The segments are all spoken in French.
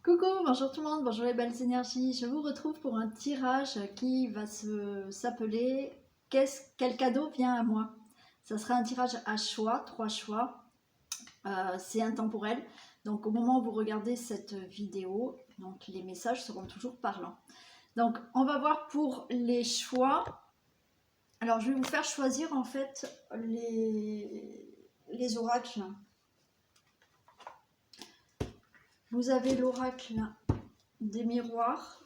Coucou, bonjour tout le monde, bonjour les belles énergies. Je vous retrouve pour un tirage qui va s'appeler Quel cadeau vient à moi? Ça sera un tirage à choix, 3 choix. C'est intemporel. Donc au moment où vous regardez cette vidéo, donc les messages seront toujours parlants. Donc on va voir pour les choix. Alors je vais vous faire choisir en fait les oracles. Vous avez l'oracle des miroirs.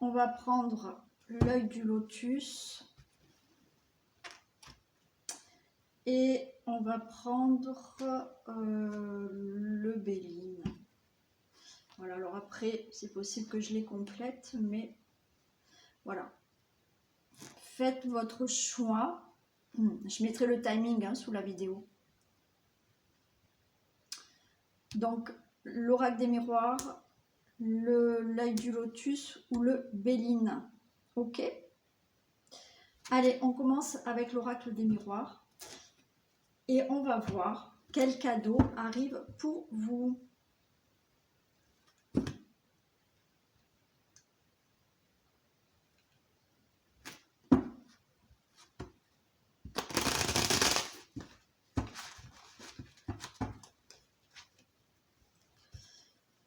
On va prendre l'œil du lotus et on va prendre le Béline. Voilà, alors après, c'est possible que je les complète, mais voilà. Faites votre choix. Je mettrai le timing sous la vidéo. Donc, l'oracle des miroirs, l'œil du lotus ou le Béline. Ok? Allez, on commence avec l'oracle des miroirs. Et on va voir quel cadeau arrive pour vous.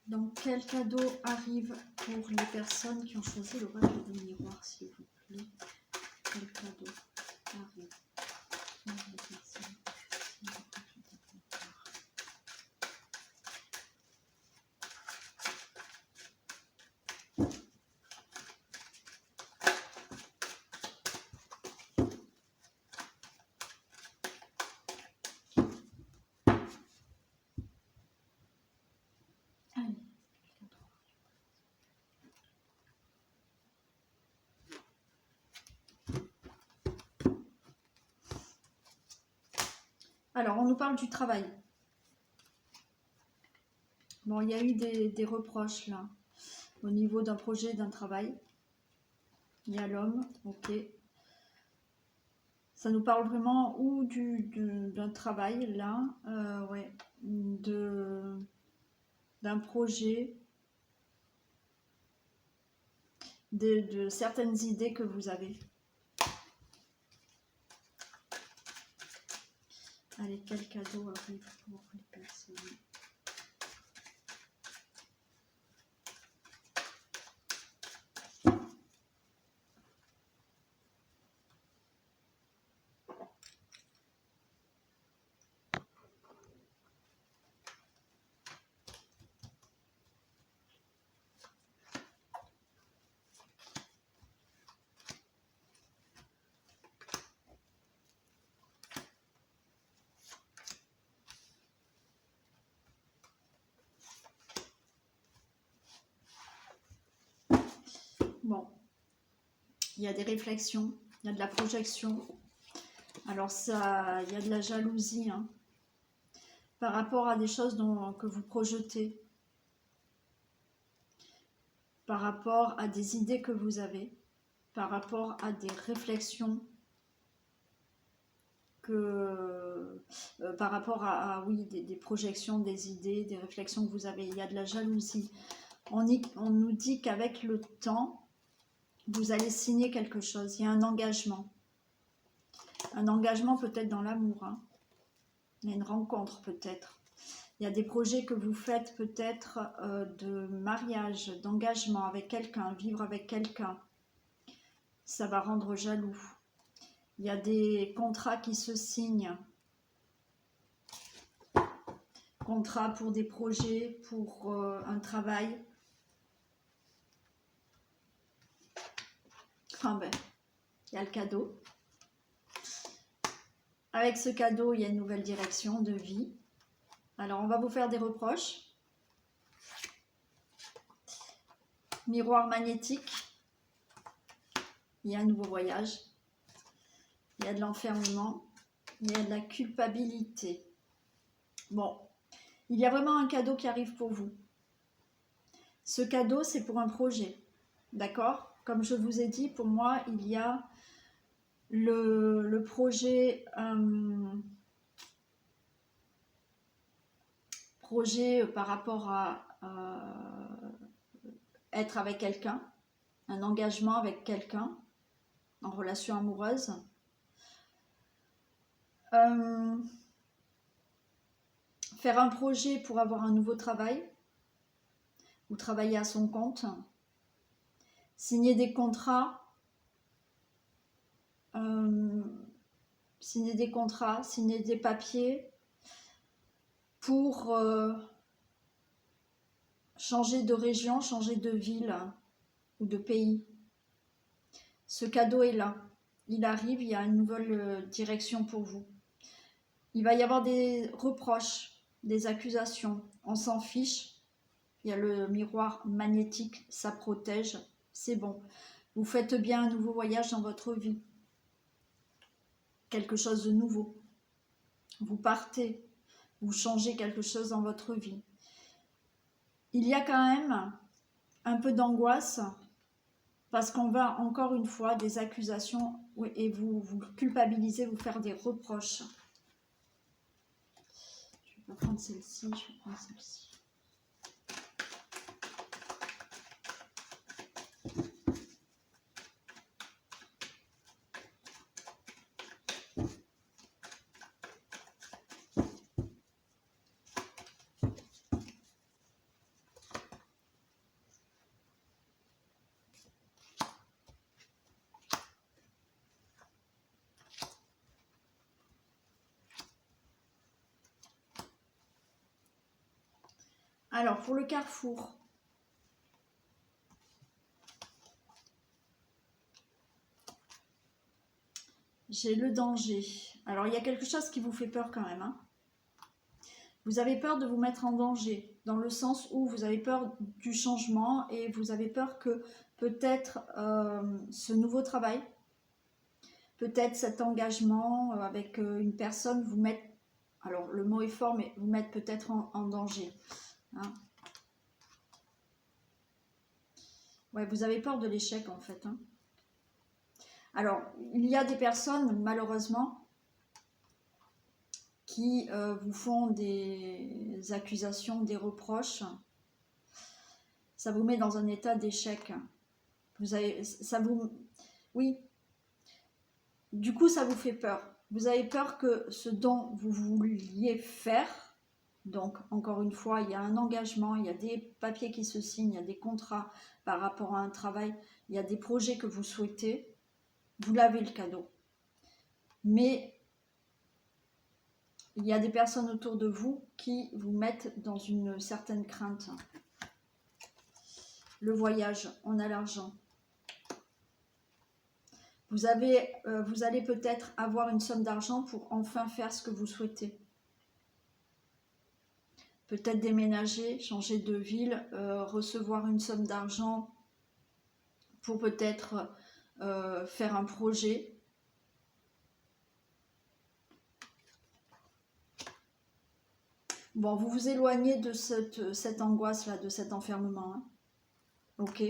Donc, quel cadeau arrive pour les personnes qui ont choisi l'oracle des miroirs, s'il vous plaît? Quel cadeau arrive pour les personnes qui ont choisi l'oracle des miroirs? Allez, quel cadeau? Alors, on nous parle du travail. Bon, il y a eu des reproches là, au niveau d'un projet, d'un travail. Il y a l'homme, ok. Ça nous parle vraiment ou d'un travail là, ouais, d'un projet, de certaines idées que vous avez. Allez, quel cadeau arrive pour les personnes? Bon, il y a des réflexions, il y a de la projection. Alors ça, il y a de la jalousie par rapport à des choses que vous projetez, par rapport à des idées que vous avez, par rapport à des réflexions par rapport à oui, des projections, des idées, des réflexions que vous avez. Il y a de la jalousie. On nous dit qu'avec le temps, vous allez signer quelque chose. Il y a un engagement. Un engagement peut-être dans l'amour. Il y a une rencontre peut-être. Il y a des projets que vous faites peut-être de mariage, d'engagement avec quelqu'un, vivre avec quelqu'un. Ça va rendre jaloux. Il y a des contrats qui se signent. Contrat pour des projets, pour un travail. Enfin ben, il y a le cadeau. Avec ce cadeau, il y a une nouvelle direction de vie. Alors, on va vous faire des reproches. Miroir magnétique. Il y a un nouveau voyage. Il y a de l'enfermement. Il y a de la culpabilité. Bon, il y a vraiment un cadeau qui arrive pour vous. Ce cadeau, c'est pour un projet. D'accord? Comme je vous ai dit, pour moi, il y a le projet projet par rapport à être avec quelqu'un, un engagement avec quelqu'un en relation amoureuse. Faire un projet pour avoir un nouveau travail ou travailler à son compte. Signer des contrats. Signer des papiers pour changer de région, changer de ville ou de pays. Ce cadeau est là. Il arrive, il y a une nouvelle direction pour vous. Il va y avoir des reproches, des accusations. On s'en fiche. Il y a le miroir magnétique, ça protège. C'est bon. Vous faites bien un nouveau voyage dans votre vie. Quelque chose de nouveau. Vous partez. Vous changez quelque chose dans votre vie. Il y a quand même un peu d'angoisse parce qu'on va encore une fois des accusations et vous culpabiliser, vous faire des reproches. Je vais pas prendre celle-ci, je vais prendre celle-ci. Alors, pour le carrefour, j'ai le danger. Alors, il y a quelque chose qui vous fait peur quand même. Vous avez peur de vous mettre en danger, dans le sens où vous avez peur du changement et vous avez peur que peut-être ce nouveau travail, peut-être cet engagement avec une personne vous mette, alors le mot est fort, mais vous mette peut-être en danger. Ouais, vous avez peur de l'échec en fait. Alors, il y a des personnes, malheureusement, qui vous font des accusations, des reproches. Ça vous met dans un état d'échec. Oui. Du coup, ça vous fait peur. Vous avez peur que ce dont vous vouliez faire, donc encore une fois, il y a un engagement, il y a des papiers qui se signent, il y a des contrats par rapport à un travail, il y a des projets que vous souhaitez, vous l'avez le cadeau. Mais il y a des personnes autour de vous qui vous mettent dans une certaine crainte. Le voyage, on a l'argent. Vous allez peut-être avoir une somme d'argent pour enfin faire ce que vous souhaitez. Peut-être déménager, changer de ville, recevoir une somme d'argent pour peut-être faire un projet. Bon, vous vous éloignez de cette angoisse-là, de cet enfermement. Ok.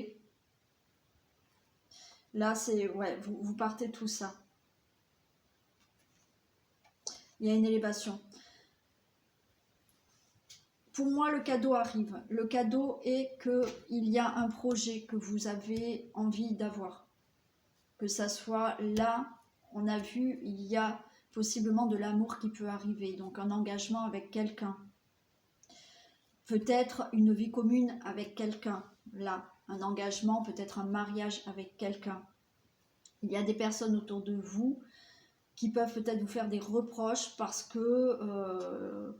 Là, c'est, ouais, vous partez tout ça. Il y a une élévation. Pour moi, le cadeau arrive. Le cadeau est qu'il y a un projet que vous avez envie d'avoir. Que ça soit là, on a vu, il y a possiblement de l'amour qui peut arriver. Donc un engagement avec quelqu'un. Peut-être une vie commune avec quelqu'un. Là, un engagement, peut-être un mariage avec quelqu'un. Il y a des personnes autour de vous qui peuvent peut-être vous faire des reproches parce que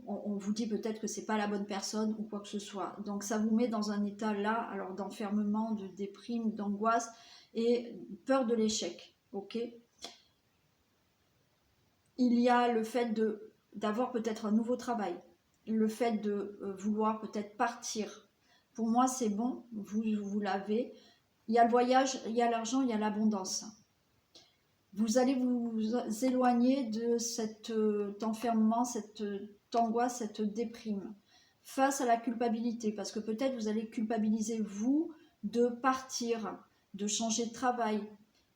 on vous dit peut-être que c'est pas la bonne personne ou quoi que ce soit. Donc ça vous met dans un état là, alors d'enfermement, de déprime, d'angoisse et peur de l'échec. Ok. Il y a le fait d'avoir peut-être un nouveau travail, le fait de vouloir peut-être partir. Pour moi, c'est bon, vous l'avez. Il y a le voyage, il y a l'argent, il y a l'abondance. Vous allez vous éloigner de cet enfermement, cette angoisse, cette déprime, face à la culpabilité, parce que peut-être vous allez culpabiliser vous de partir, de changer de travail,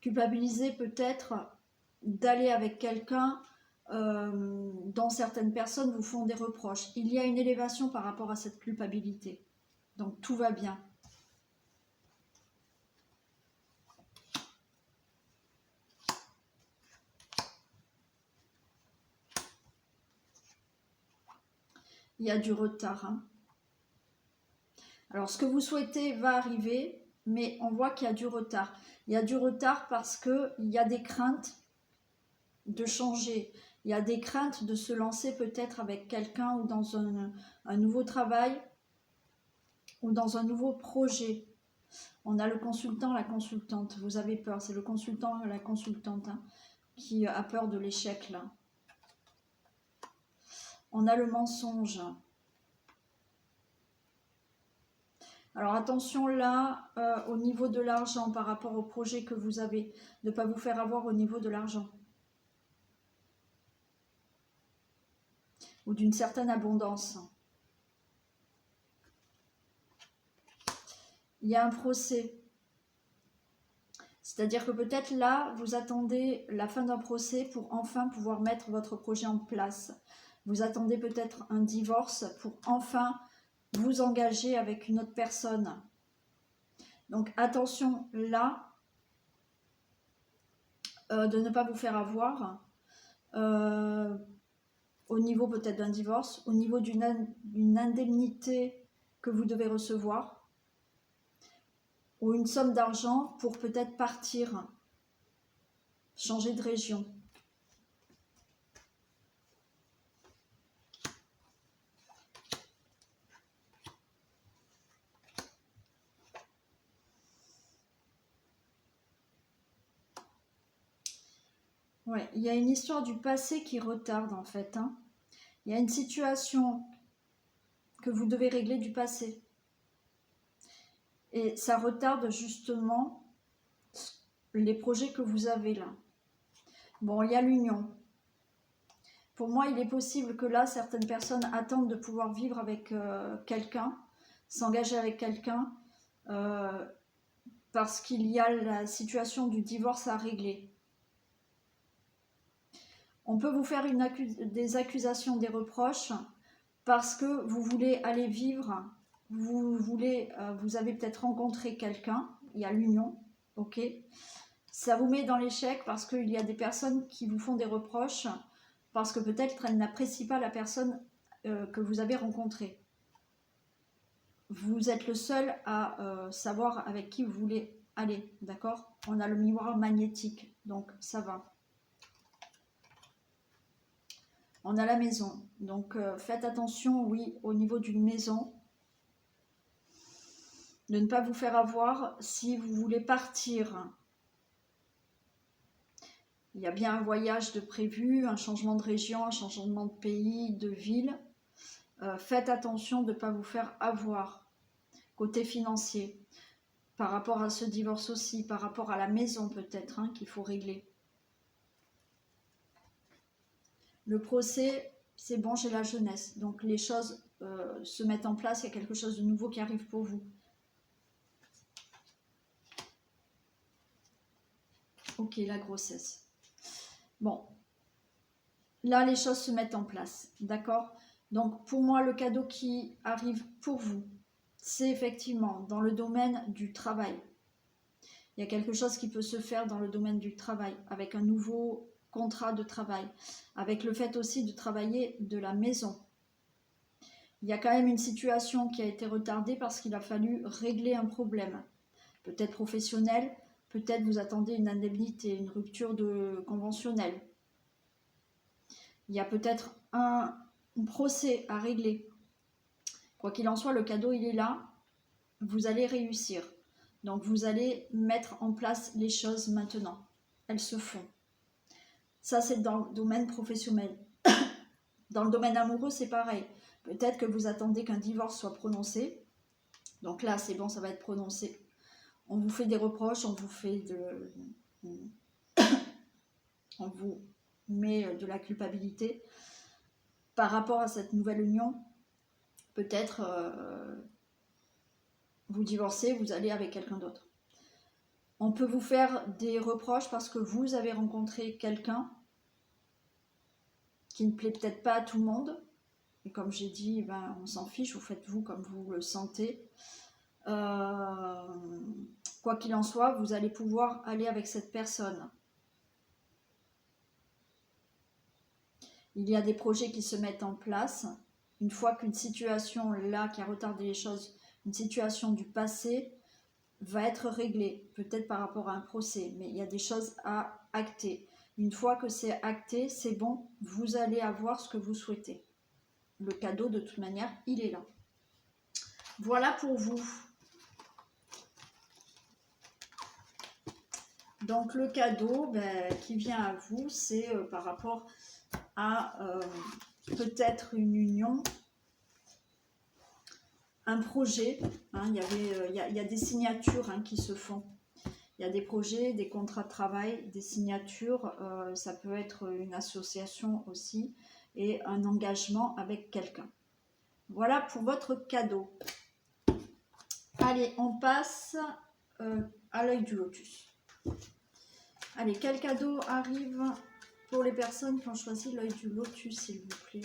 culpabiliser peut-être d'aller avec quelqu'un dont certaines personnes vous font des reproches. Il y a une élévation par rapport à cette culpabilité. Donc tout va bien. Il y a du retard. Hein. Alors ce que vous souhaitez va arriver, mais on voit qu'il y a du retard. Il y a du retard parce qu'il y a des craintes de changer. Il y a des craintes de se lancer peut-être avec quelqu'un ou dans un nouveau travail ou dans un nouveau projet. On a le consultant, la consultante. Vous avez peur, c'est le consultant, la consultante hein, qui a peur de l'échec là. On a le mensonge. Alors attention là, au niveau de l'argent par rapport au projet que vous avez, de ne pas vous faire avoir au niveau de l'argent. Ou d'une certaine abondance. Il y a un procès. C'est-à-dire que peut-être là, vous attendez la fin d'un procès pour enfin pouvoir mettre votre projet en place. Vous attendez peut-être un divorce pour enfin vous engager avec une autre personne. Donc attention là, de ne pas vous faire avoir. Au niveau peut-être d'un divorce, au niveau d'une indemnité que vous devez recevoir, ou une somme d'argent pour peut-être partir, changer de région. Ouais, il y a une histoire du passé qui retarde en fait. Hein. Il y a une situation que vous devez régler du passé. Et ça retarde justement les projets que vous avez là. Bon, il y a l'union. Pour moi, il est possible que là, certaines personnes attendent de pouvoir vivre avec quelqu'un, s'engager avec quelqu'un, parce qu'il y a la situation du divorce à régler. On peut vous faire des accusations, des reproches, parce que vous voulez aller vivre, vous avez peut-être rencontré quelqu'un, il y a l'union, ok. Ça vous met dans l'échec parce qu'il y a des personnes qui vous font des reproches, parce que peut-être elles n'apprécient pas la personne que vous avez rencontrée. Vous êtes le seul à savoir avec qui vous voulez aller, d'accord. On a le miroir magnétique, donc ça va. On a la maison, donc faites attention, oui, au niveau d'une maison, de ne pas vous faire avoir si vous voulez partir. Il y a bien un voyage de prévu, un changement de région, un changement de pays, de ville. Faites attention de ne pas vous faire avoir. Côté financier, par rapport à ce divorce aussi, par rapport à la maison peut-être, hein, qu'il faut régler. Le procès, c'est bon, j'ai la jeunesse. Donc les choses se mettent en place, il y a quelque chose de nouveau qui arrive pour vous. Ok, la grossesse. Bon, là les choses se mettent en place, d'accord? Donc pour moi, le cadeau qui arrive pour vous, c'est effectivement dans le domaine du travail. Il y a quelque chose qui peut se faire dans le domaine du travail, avec un nouveau contrat de travail, avec le fait aussi de travailler de la maison. Il y a quand même une situation qui a été retardée parce qu'il a fallu régler un problème, peut-être professionnel, peut-être vous attendez une indemnité, une rupture conventionnelle. Il y a peut-être un procès à régler. Quoi qu'il en soit, le cadeau il est là, vous allez réussir. Donc vous allez mettre en place les choses maintenant. Elles se font. Ça c'est dans le domaine professionnel. Dans le domaine amoureux c'est pareil. Peut-être que vous attendez qu'un divorce soit prononcé. Donc là c'est bon, ça va être prononcé. On vous fait des reproches, on vous met de la culpabilité par rapport à cette nouvelle union. Peut-être vous divorcez, vous allez avec quelqu'un d'autre. On peut vous faire des reproches parce que vous avez rencontré quelqu'un qui ne plaît peut-être pas à tout le monde. Et comme j'ai dit, ben, on s'en fiche, vous faites vous comme vous le sentez. Quoi qu'il en soit, vous allez pouvoir aller avec cette personne. Il y a des projets qui se mettent en place. Une fois qu'une situation là qui a retardé les choses, une situation du passé va être réglée, peut-être par rapport à un procès, mais il y a des choses à acter. Une fois que c'est acté, c'est bon, vous allez avoir ce que vous souhaitez. Le cadeau, de toute manière, il est là. Voilà pour vous. Donc le cadeau ben, qui vient à vous, c'est par rapport à peut-être une union, un projet. Hein, il y a des signatures hein, qui se font. Il y a des projets, des contrats de travail, des signatures. Ça peut être une association aussi et un engagement avec quelqu'un. Voilà pour votre cadeau. Allez, on passe à l'œil du lotus. Allez, quel cadeau arrive pour les personnes qui ont choisi l'œil du lotus, s'il vous plaît?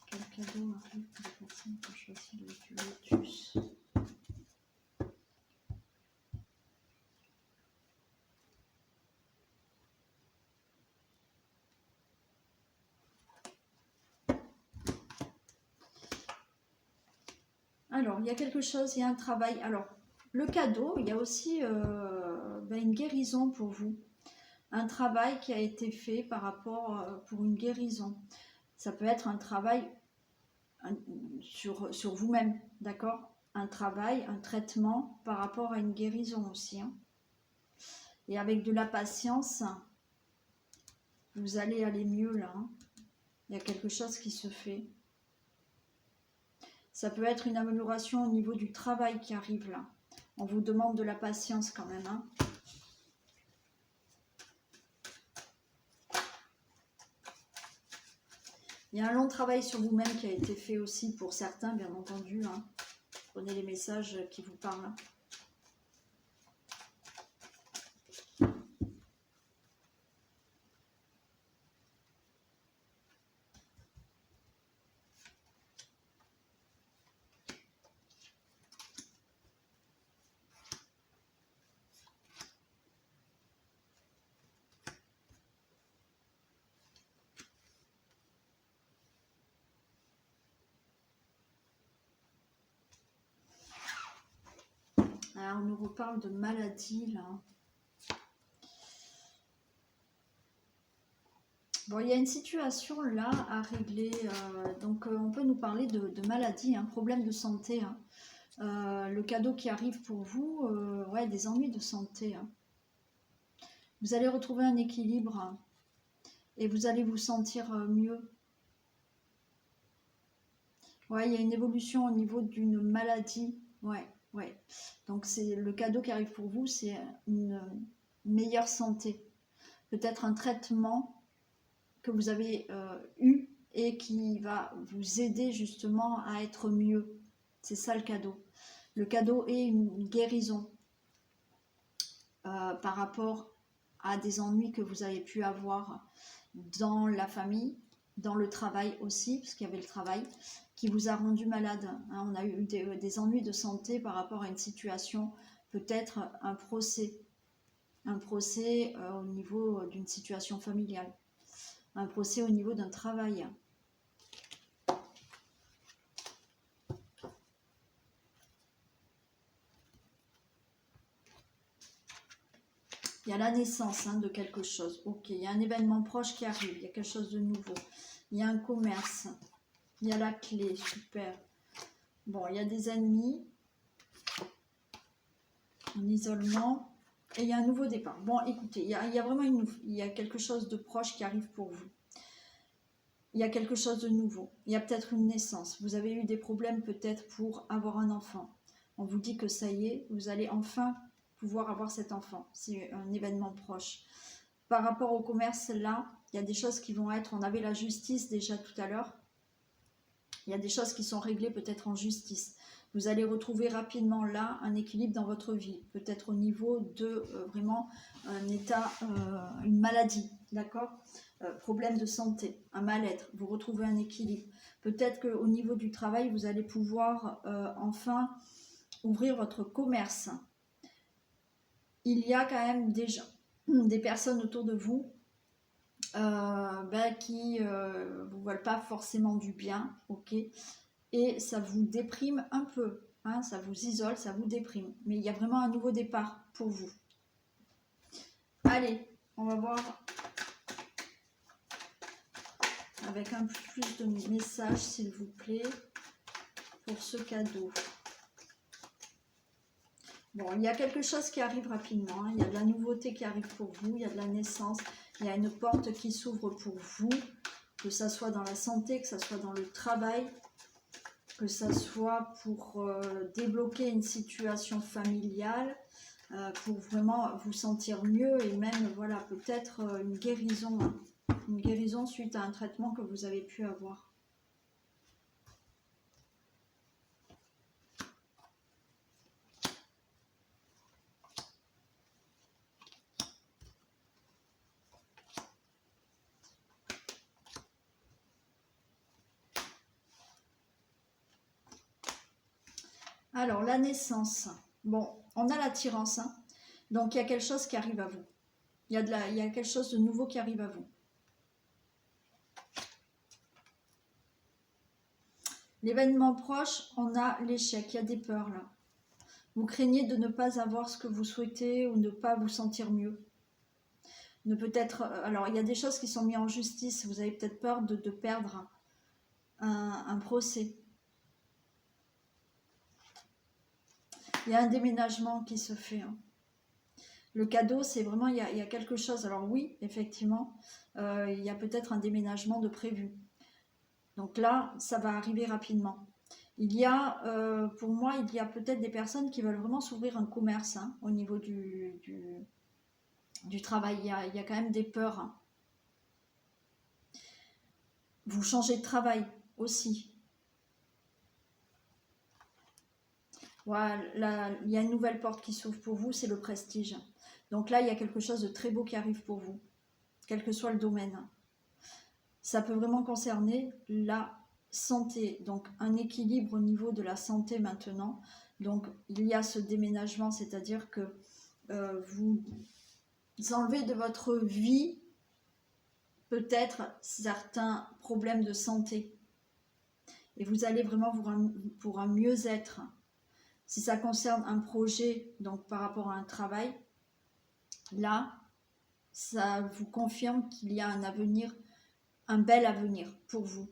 Quel cadeau arrive pour les personnes qui ont choisi l'œil du lotus? Alors, il y a quelque chose, il y a un travail. Alors, le cadeau, il y a aussi une guérison pour vous. Un travail qui a été fait par rapport pour une guérison. Ça peut être un travail sur vous-même, d'accord? Un travail, un traitement par rapport à une guérison aussi. Hein. Et avec de la patience, vous allez aller mieux là. Hein. Il y a quelque chose qui se fait. Ça peut être une amélioration au niveau du travail qui arrive là. On vous demande de la patience quand même. Hein. Il y a un long travail sur vous-même qui a été fait aussi pour certains, bien entendu. Hein. Prenez les messages qui vous parlent. Alors, on nous reparle de maladie là. Bon, il y a une situation là à régler. Donc, on peut nous parler de maladie, un problème de santé. Hein. Le cadeau qui arrive pour vous, ouais, des ennuis de santé. Hein. Vous allez retrouver un équilibre hein, et vous allez vous sentir mieux. Ouais, il y a une évolution au niveau d'une maladie. Ouais, ouais. Donc, c'est le cadeau qui arrive pour vous, c'est une meilleure santé. Peut-être un traitement que vous avez eu et qui va vous aider justement à être mieux. C'est ça le cadeau. Le cadeau est une guérison par rapport à des ennuis que vous avez pu avoir dans la famille, dans le travail aussi, parce qu'il y avait le travail, qui vous a rendu malade. Hein, on a eu des ennuis de santé par rapport à une situation, peut-être un procès au niveau d'une situation familiale. Un procès au niveau d'un travail. Il y a la naissance hein, de quelque chose. Ok, il y a un événement proche qui arrive. Il y a quelque chose de nouveau. Il y a un commerce. Il y a la clé. Super. Bon, il y a des ennemis. Un isolement. Et il y a un nouveau départ. Bon, écoutez, il y a vraiment il y a quelque chose de proche qui arrive pour vous. Il y a quelque chose de nouveau. Il y a peut-être une naissance. Vous avez eu des problèmes peut-être pour avoir un enfant. On vous dit que ça y est, vous allez enfin pouvoir avoir cet enfant. C'est un événement proche. Par rapport au commerce, là, il y a des choses qui vont être... On avait la justice déjà tout à l'heure. Il y a des choses qui sont réglées peut-être en justice. Vous allez retrouver rapidement là un équilibre dans votre vie, peut-être au niveau de vraiment un état, une maladie, d'accord, problème de santé, un mal-être, vous retrouvez un équilibre. Peut-être qu'au niveau du travail, vous allez pouvoir enfin ouvrir votre commerce. Il y a quand même des gens, des personnes autour de vous qui ne vous veulent pas forcément du bien, ok, et ça vous déprime un peu, hein, ça vous isole, ça vous déprime. Mais il y a vraiment un nouveau départ pour vous. Allez, on va voir avec un peu plus de messages, s'il vous plaît, pour ce cadeau. Bon, il y a quelque chose qui arrive rapidement, hein. Il y a de la nouveauté qui arrive pour vous, il y a de la naissance, il y a une porte qui s'ouvre pour vous, que ça soit dans la santé, que ça soit dans le travail, que ça soit pour débloquer une situation familiale, pour vraiment vous sentir mieux et même, voilà, peut-être une guérison suite à un traitement que vous avez pu avoir. Alors, la naissance. Bon, on a l'attirance, hein. Donc il y a quelque chose qui arrive à vous. Il y a quelque chose de nouveau qui arrive à vous. L'événement proche, on a l'échec, il y a des peurs là. Vous craignez de ne pas avoir ce que vous souhaitez ou ne pas vous sentir mieux. Alors il y a des choses qui sont mises en justice, vous avez peut-être peur de perdre un procès. Il y a un déménagement qui se fait, hein. Le cadeau, c'est vraiment, il y a quelque chose. Alors oui, effectivement, il y a peut-être un déménagement de prévu. Donc là, ça va arriver rapidement. Il y a, pour moi, il y a peut-être des personnes qui veulent vraiment s'ouvrir un commerce, hein, au niveau du travail. Il y a quand même des peurs, hein. Vous changez de travail aussi. Voilà, il y a une nouvelle porte qui s'ouvre pour vous, c'est le prestige. Donc là, il y a quelque chose de très beau qui arrive pour vous, quel que soit le domaine. Ça peut vraiment concerner la santé, donc un équilibre au niveau de la santé maintenant. Donc il y a ce déménagement, c'est-à-dire que vous enlevez de votre vie peut-être certains problèmes de santé. Et vous allez vraiment pour un mieux-être. Si ça concerne un projet, donc par rapport à un travail, là, ça vous confirme qu'il y a un avenir, un bel avenir pour vous.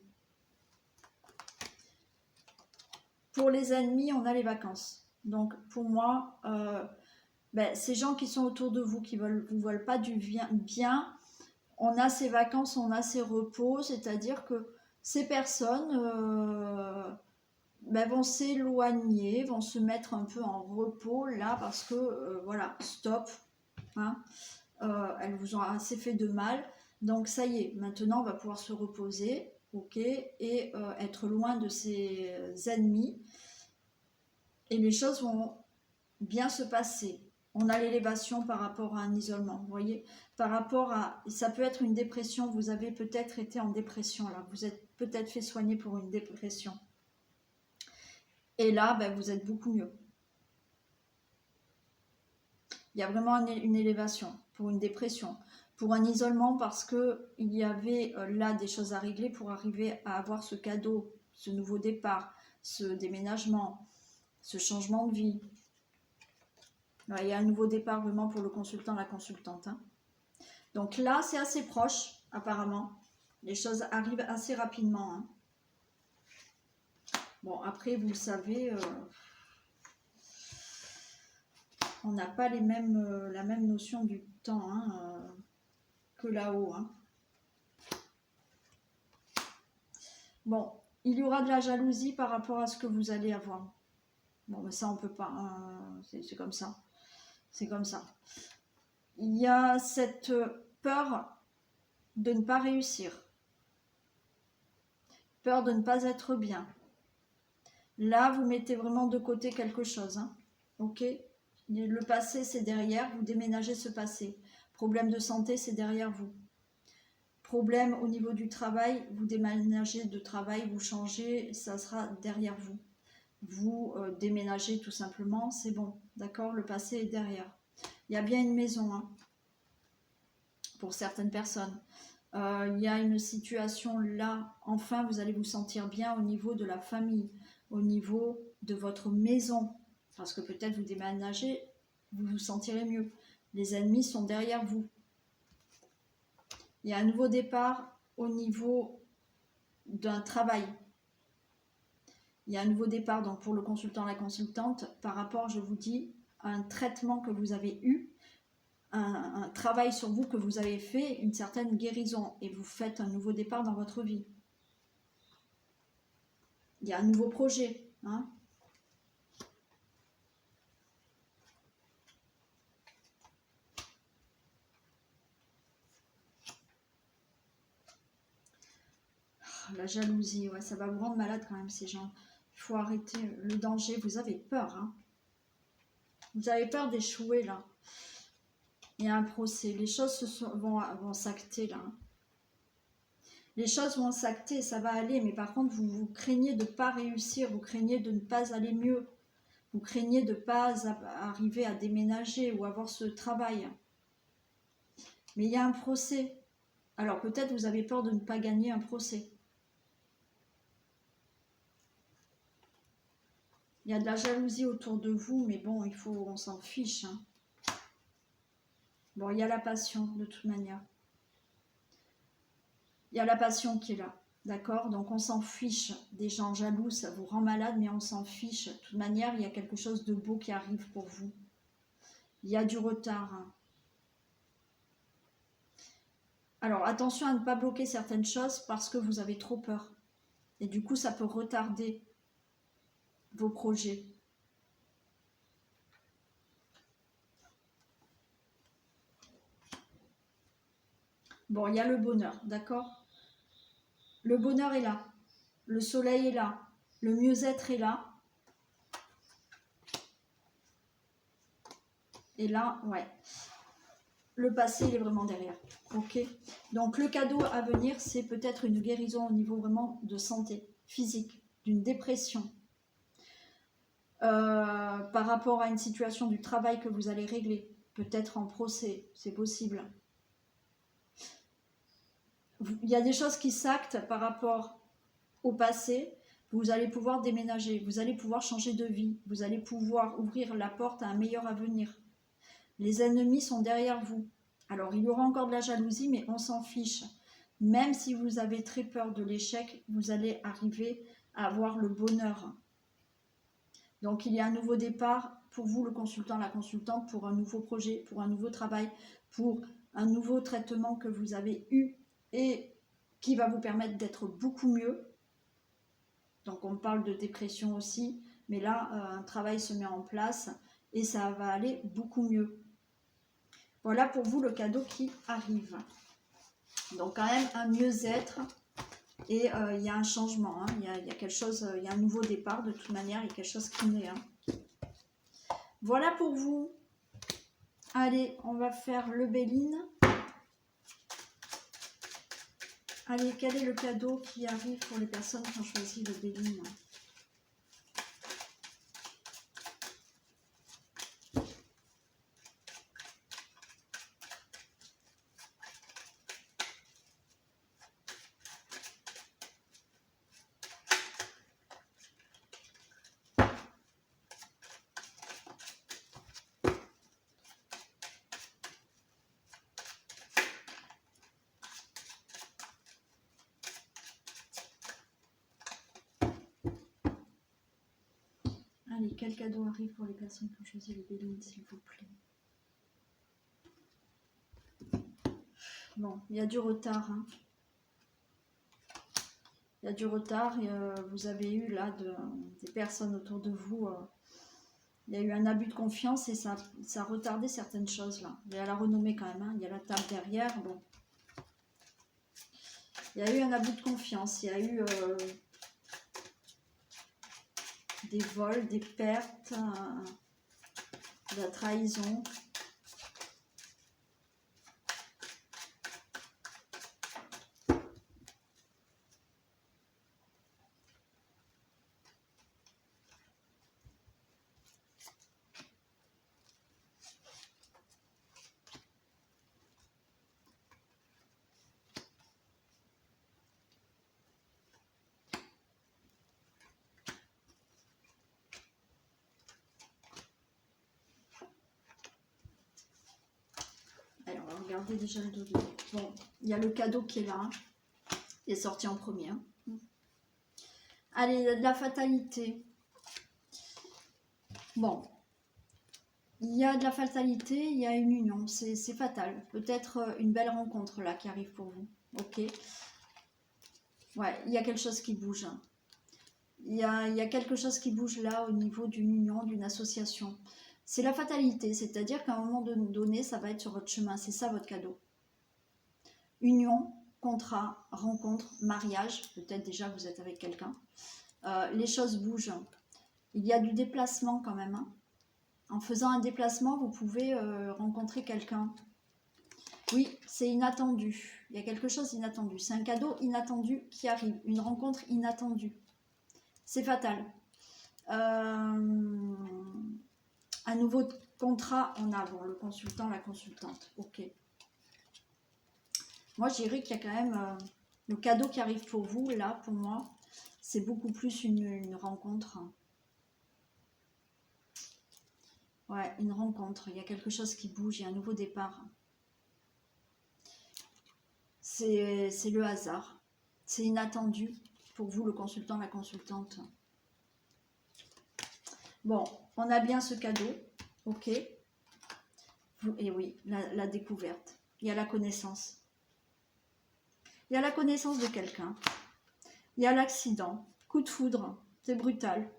Pour les ennemis, on a les vacances. Donc pour moi, ces gens qui sont autour de vous, qui vous veulent pas du bien, on a ces vacances, on a ces repos, c'est-à-dire que ces personnes vont s'éloigner, vont se mettre un peu en repos là parce que voilà, stop, hein, elles vous ont assez fait de mal, donc ça y est, maintenant on va pouvoir se reposer, ok, et être loin de ses ennemis, et les choses vont bien se passer. On a l'élévation par rapport à un isolement, vous voyez, par rapport à, ça peut être une dépression, vous avez peut-être été en dépression là, vous êtes peut-être fait soigner pour une dépression. Et là, vous êtes beaucoup mieux. Il y a vraiment une élévation pour une dépression, pour un isolement parce qu'il y avait là des choses à régler pour arriver à avoir ce cadeau, ce nouveau départ, ce déménagement, ce changement de vie. Ouais, il y a un nouveau départ vraiment pour le consultant, la consultante, hein. Donc là, c'est assez proche apparemment. Les choses arrivent assez rapidement, hein. Bon, après, vous le savez, on n'a pas la même notion du temps, hein, que là-haut, hein. Bon, il y aura de la jalousie par rapport à ce que vous allez avoir. Bon, mais ça, on peut pas, hein, c'est comme ça. C'est comme ça. Il y a cette peur de ne pas réussir. Peur de ne pas être bien. Là, vous mettez vraiment de côté quelque chose. Hein. Ok? Le passé, c'est derrière. Vous déménagez ce passé. Problème de santé, c'est derrière vous. Problème au niveau du travail, vous déménagez de travail, vous changez, ça sera derrière vous. Vous déménagez tout simplement, c'est bon. D'accord? Le passé est derrière. Il y a bien une maison, hein, pour certaines personnes. Il y a une situation là, enfin vous allez vous sentir bien au niveau de la famille, au niveau de votre maison, parce que peut-être vous déménagez, vous vous sentirez mieux. Les ennemis sont derrière vous. Il y a un nouveau départ au niveau d'un travail. Il y a un nouveau départ donc pour le consultant, la consultante, par rapport, je vous dis, à un traitement que vous avez eu, un travail sur vous que vous avez fait, une certaine guérison, et vous faites un nouveau départ dans votre vie. Il y a un nouveau projet. Hein. La jalousie, ouais, ça va vous rendre malade quand même ces gens. Il faut arrêter le danger, vous avez peur. Hein. Vous avez peur d'échouer là. Il y a un procès, les choses vont s'acter là. Les choses vont s'acter, ça va aller, mais par contre, vous craignez de ne pas réussir, vous craignez de ne pas aller mieux, vous craignez de ne pas arriver à déménager ou avoir ce travail. Mais il y a un procès. Alors peut-être vous avez peur de ne pas gagner un procès. Il y a de la jalousie autour de vous, mais bon, on s'en fiche. Hein. Bon, il y a la passion, de toute manière. Il y a la passion qui est là, d'accord? Donc on s'en fiche des gens jaloux, ça vous rend malade, mais on s'en fiche. De toute manière, il y a quelque chose de beau qui arrive pour vous. Il y a du retard. Hein. Alors attention à ne pas bloquer certaines choses parce que vous avez trop peur. Et du coup, ça peut retarder vos projets. Bon, il y a le bonheur, d'accord? Le bonheur est là. Le soleil est là. Le mieux-être est là. Et là, ouais. Le passé, il est vraiment derrière. Ok? Donc, le cadeau à venir, c'est peut-être une guérison au niveau vraiment de santé physique, d'une dépression. Par rapport à une situation du travail que vous allez régler. Peut-être en procès, c'est possible. Il y a des choses qui s'actent par rapport au passé. Vous allez pouvoir déménager, vous allez pouvoir changer de vie, vous allez pouvoir ouvrir la porte à un meilleur avenir. Les ennemis sont derrière vous. Alors, il y aura encore de la jalousie, mais on s'en fiche. Même si vous avez très peur de l'échec, vous allez arriver à avoir le bonheur. Donc, il y a un nouveau départ pour vous, le consultant, la consultante, pour un nouveau projet, pour un nouveau travail, pour un nouveau traitement que vous avez eu et qui va vous permettre d'être beaucoup mieux. Donc, on parle de dépression aussi, mais là, un travail se met en place et ça va aller beaucoup mieux. Voilà pour vous le cadeau qui arrive. Donc, quand même, un mieux-être et il y a un changement. Hein. Il y a quelque chose, il y a un nouveau départ. De toute manière, il y a quelque chose qui naît. Hein. Voilà pour vous. Allez, on va faire le Béline. Allez, quel est le cadeau qui arrive pour les personnes qui ont choisi le Béline? Allez, quel cadeau arrive pour les personnes qui ont choisi le Béline, s'il vous plaît? Bon, il y a du retard. Hein. Il y a du retard et vous avez eu là des personnes autour de vous. Il y a eu un abus de confiance et ça a retardé certaines choses là. Il y a la renommée quand même. Hein. Il y a la table derrière. Bon. Il y a eu un abus de confiance. Il y a eu... des vols, des pertes, de la trahison. Alors, on va regarder déjà le dos. Bon, il y a le cadeau qui est là. Il est sorti en premier. Allez, il y a de la fatalité. Bon, il y a de la fatalité, il y a une union. C'est fatal. Peut-être une belle rencontre là qui arrive pour vous. Ok. Ouais, il y a quelque chose qui bouge. Il y a quelque chose qui bouge là au niveau d'une union, d'une association. C'est la fatalité, c'est-à-dire qu'à un moment donné, ça va être sur votre chemin. C'est ça votre cadeau. Union, contrat, rencontre, mariage. Peut-être déjà vous êtes avec quelqu'un. Les choses bougent. Il y a du déplacement quand même. Hein. En faisant un déplacement, vous pouvez rencontrer quelqu'un. Oui, c'est inattendu. Il y a quelque chose d'inattendu. C'est un cadeau inattendu qui arrive. Une rencontre inattendue. C'est fatal. Un nouveau contrat en avant, le consultant, la consultante. Ok. Moi, je dirais qu'il y a quand même le cadeau qui arrive pour vous, là, pour moi, c'est beaucoup plus une rencontre. Ouais, une rencontre. Il y a quelque chose qui bouge, il y a un nouveau départ. C'est le hasard. C'est inattendu pour vous, le consultant, la consultante. Bon, on a bien ce cadeau, ok. Et oui, la découverte. Il y a la connaissance. Il y a la connaissance de quelqu'un. Il y a l'accident. Coup de foudre. C'est brutal.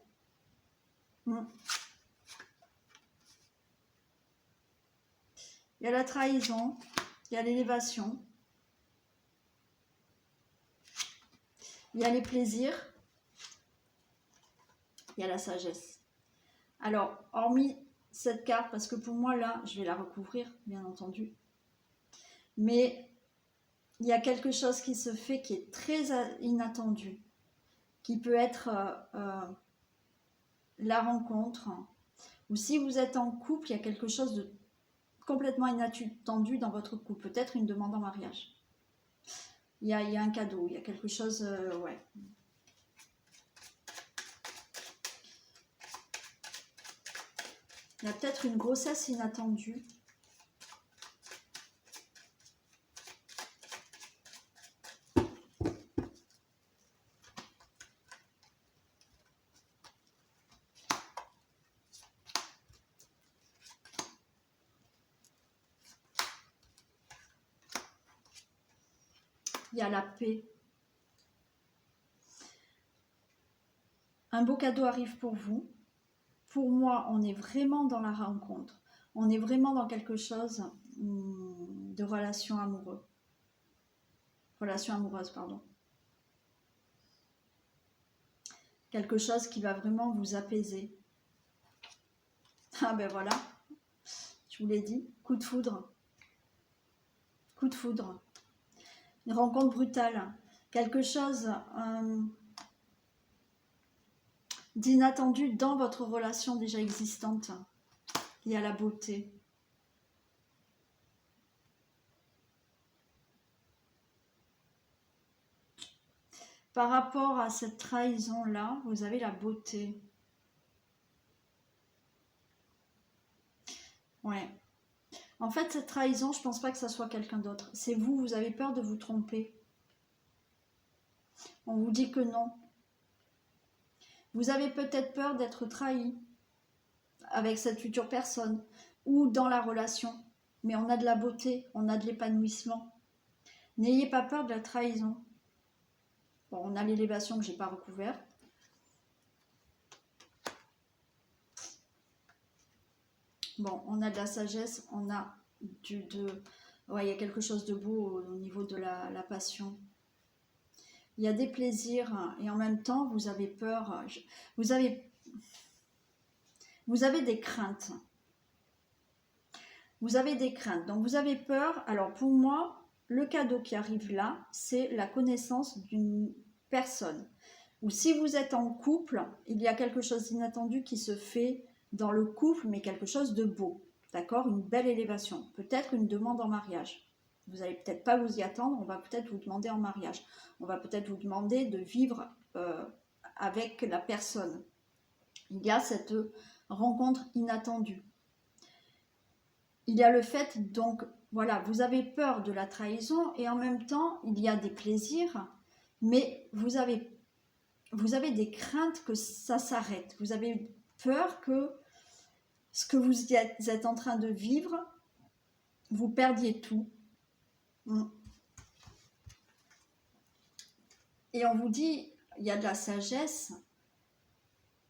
Il y a la trahison. Il y a l'élévation. Il y a les plaisirs. Il y a la sagesse. Alors, hormis cette carte, parce que pour moi, là, je vais la recouvrir, bien entendu. Mais il y a quelque chose qui se fait qui est très inattendu, qui peut être la rencontre. Ou si vous êtes en couple, il y a quelque chose de complètement inattendu dans votre couple. Peut-être une demande en mariage. Il y a un cadeau, il y a quelque chose... ouais. Il y a peut-être une grossesse inattendue. Il y a la paix. Un beau cadeau arrive pour vous. Pour moi, on est vraiment dans la rencontre. On est vraiment dans quelque chose de relation amoureuse. Relation amoureuse, pardon. Quelque chose qui va vraiment vous apaiser. Ah ben voilà, je vous l'ai dit, coup de foudre. Coup de foudre. Une rencontre brutale. Quelque chose d'inattendu dans votre relation déjà existante. Il y a la beauté. Par rapport à cette trahison-là, vous avez la beauté. Ouais. En fait, cette trahison, je ne pense pas que ça soit quelqu'un d'autre. C'est vous, vous avez peur de vous tromper. On vous dit que non. Vous avez peut-être peur d'être trahi avec cette future personne ou dans la relation. Mais on a de la beauté, on a de l'épanouissement. N'ayez pas peur de la trahison. Bon, on a l'élévation que je n'ai pas recouverte. Bon, on a de la sagesse, on a ouais, il y a quelque chose de beau au niveau de la passion. Il y a des plaisirs et en même temps, vous avez peur. vous avez des craintes. Vous avez des craintes, donc vous avez peur. Alors pour moi, le cadeau qui arrive là, c'est la connaissance d'une personne. Ou si vous êtes en couple, il y a quelque chose d'inattendu qui se fait dans le couple, mais quelque chose de beau. D'accord? Une belle élévation. Peut-être une demande en mariage. Vous n'allez peut-être pas vous y attendre, on va peut-être vous demander en mariage. On va peut-être vous demander de vivre avec la personne. Il y a cette rencontre inattendue. Il y a le fait, donc, voilà, vous avez peur de la trahison et en même temps, il y a des plaisirs, mais vous avez des craintes que ça s'arrête. Vous avez peur que ce que vous êtes en train de vivre, vous perdiez tout. Et on vous dit, il y a de la sagesse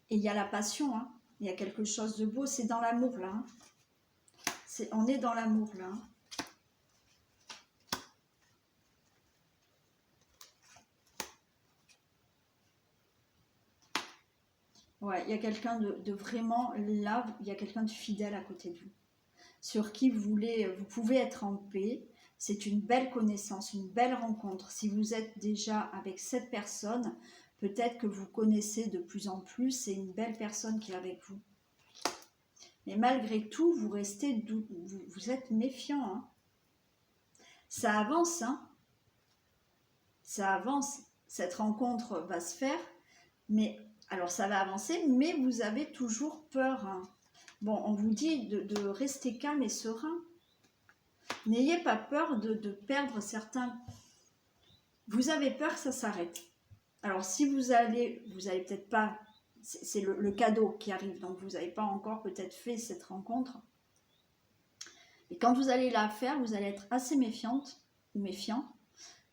et il y a la passion. Hein. Il y a quelque chose de beau, c'est dans l'amour là. Hein. On est dans l'amour là. Hein. Ouais, il y a quelqu'un de vraiment là, il y a quelqu'un de fidèle à côté de vous, sur qui vous pouvez être en paix. C'est une belle connaissance, une belle rencontre. Si vous êtes déjà avec cette personne, peut-être que vous connaissez de plus en plus, c'est une belle personne qui est avec vous. Mais malgré tout, vous restez, vous êtes méfiant. Hein. Ça avance, hein. Ça avance. Cette rencontre va se faire, mais alors ça va avancer, mais vous avez toujours peur. Hein. Bon, on vous dit de rester calme et serein. N'ayez pas peur de perdre certains. Vous avez peur que ça s'arrête. Alors si vous allez peut-être pas, c'est le cadeau qui arrive, donc vous n'avez pas encore peut-être fait cette rencontre. Et quand vous allez la faire, vous allez être assez méfiante ou méfiant.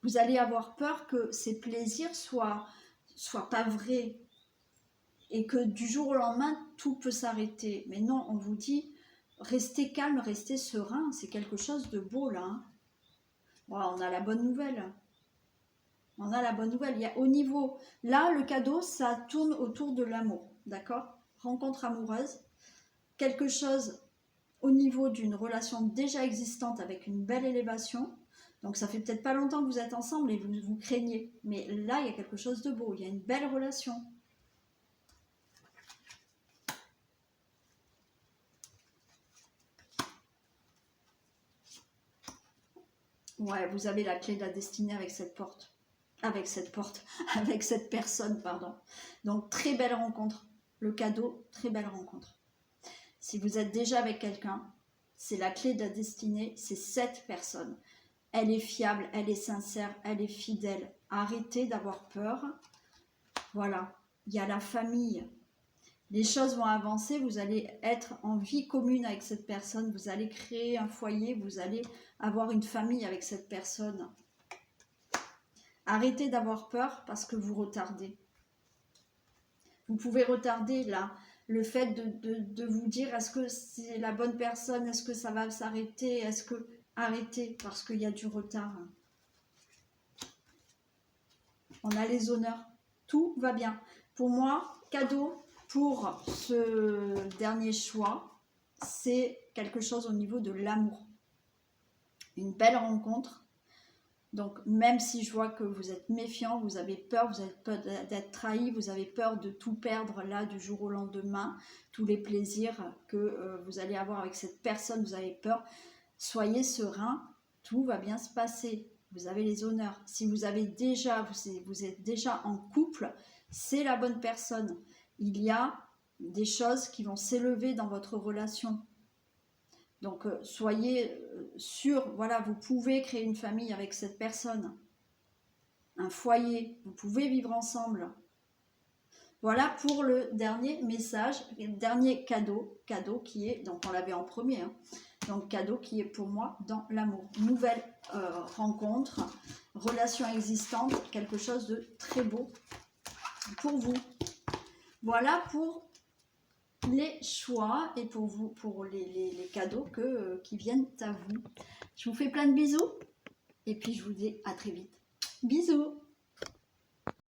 Vous allez avoir peur que ces plaisirs soient pas vrais et que du jour au lendemain, tout peut s'arrêter. Mais non, on vous dit, restez calme, restez serein, c'est quelque chose de beau là. Hein. Bon, on a la bonne nouvelle. On a la bonne nouvelle. Il y a au niveau, là, le cadeau, ça tourne autour de l'amour, d'accord? Rencontre amoureuse, quelque chose au niveau d'une relation déjà existante avec une belle élévation. Donc ça fait peut-être pas longtemps que vous êtes ensemble et vous craignez. Mais là, il y a quelque chose de beau, il y a une belle relation. Ouais, vous avez la clé de la destinée avec cette porte. Avec cette personne, pardon. Donc, très belle rencontre. Le cadeau, très belle rencontre. Si vous êtes déjà avec quelqu'un, c'est la clé de la destinée, c'est cette personne. Elle est fiable, elle est sincère, elle est fidèle. Arrêtez d'avoir peur. Voilà, il y a la famille. Les choses vont avancer, vous allez être en vie commune avec cette personne, vous allez créer un foyer, vous allez avoir une famille avec cette personne. Arrêtez d'avoir peur parce que vous retardez. Vous pouvez retarder là le fait de vous dire est-ce que c'est la bonne personne, est-ce que ça va s'arrêter, est-ce que... Arrêtez parce qu'il y a du retard. On a les honneurs, tout va bien. Pour moi, cadeau pour ce dernier choix, c'est quelque chose au niveau de l'amour. Une belle rencontre. Donc, même si je vois que vous êtes méfiant, vous avez peur d'être trahi, vous avez peur de tout perdre là du jour au lendemain, tous les plaisirs que vous allez avoir avec cette personne, vous avez peur, soyez serein, tout va bien se passer. Vous avez les honneurs. Si vous êtes déjà en couple, c'est la bonne personne. Il y a des choses qui vont s'élever dans votre relation. Donc, soyez sûrs, voilà, vous pouvez créer une famille avec cette personne. Un foyer, vous pouvez vivre ensemble. Voilà pour le dernier message, le dernier cadeau qui est, donc on l'avait en premier, hein, donc cadeau qui est pour moi dans l'amour. Nouvelle rencontre, relation existante, quelque chose de très beau pour vous. Voilà pour les choix et pour vous, pour les cadeaux qui viennent à vous. Je vous fais plein de bisous et puis je vous dis à très vite. Bisous!